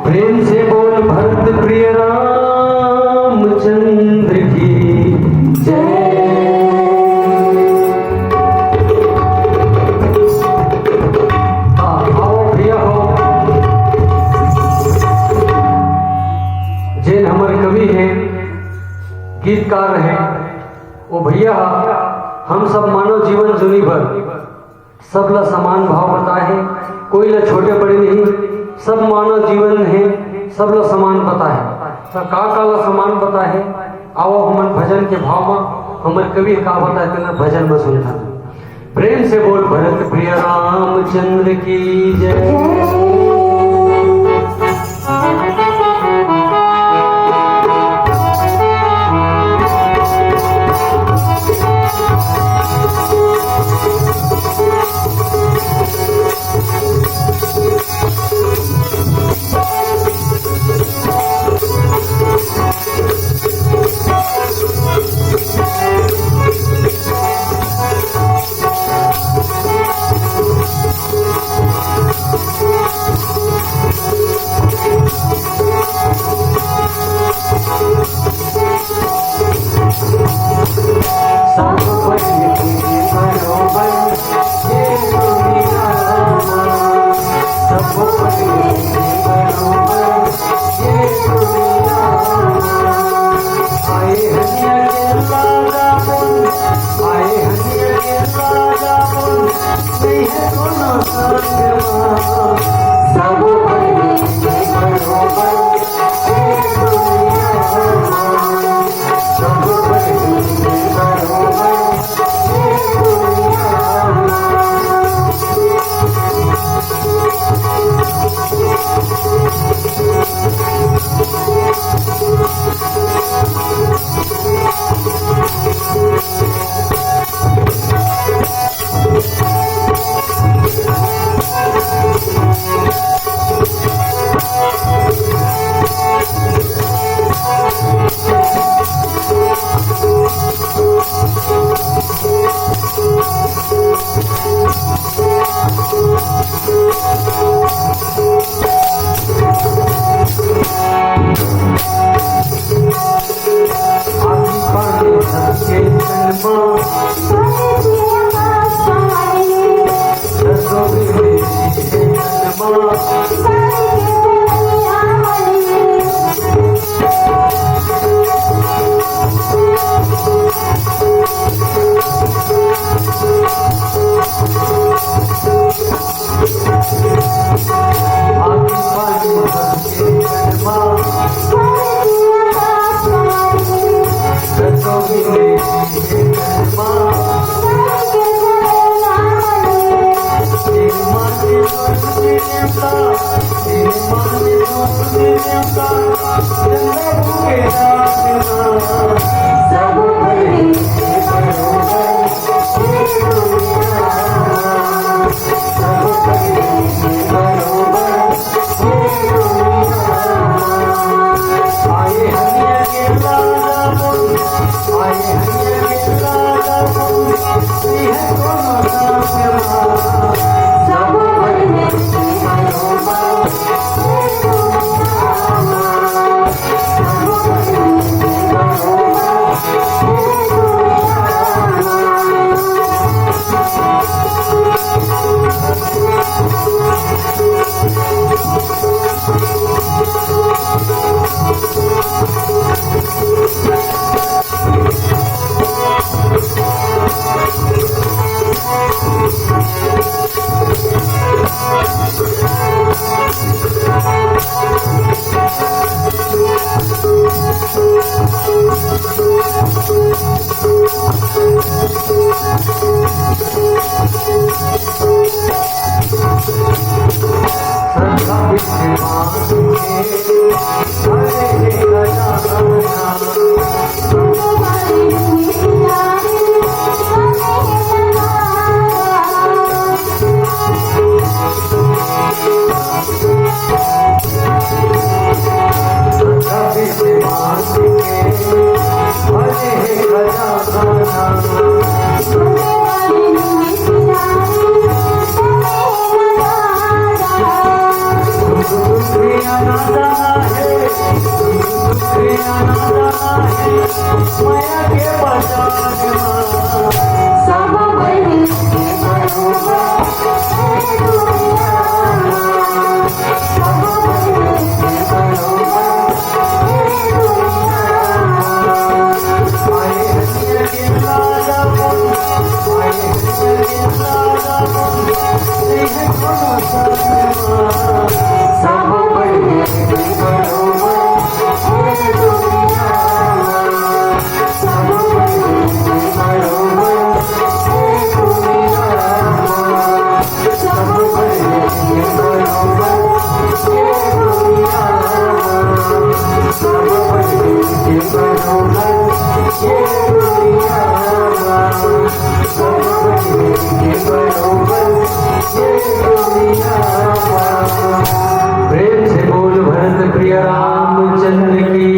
प्रेम से बोल भरत प्रिय रामचंद्र की जय। आओ भैया हो, जैन हमारे कवि हैं, गीतकार हैं, वो भैया हम सब मानव जीवन जुनी भर सबला समान भाव बताए हैं, कोई ला छोटे बड़े नहीं, सब मानव जीवन है, सबला समान पता है। तो का ला समान पता है, आओ हमन भजन के भाव में हमारे कवि का बताए तेना भजन में सुनता। प्रेम से बोल भरत प्रिय रामचंद्र की जय। Thank you. आना जाना है, दुखे आना जाना है, माया के बाजार में सब बड़ी बरोबर है दुनिया, सब बड़ी बरोबर है दुनिया। आए हंसिया के लाजा बोल, आए हंसिया के लाजा बोल, नहीं है कोनो शर्मा। सब बड़ी बरोबर है दुनिया, सब बड़ी बरोबर है दुनिया, सब बड़ी बरोबर है दुनिया, सब बड़ी बरोबर है दुनिया, सब बड़ी बरोबर है दुनिया। प्रेम से बोल भरत प्रिय रामचंद्र की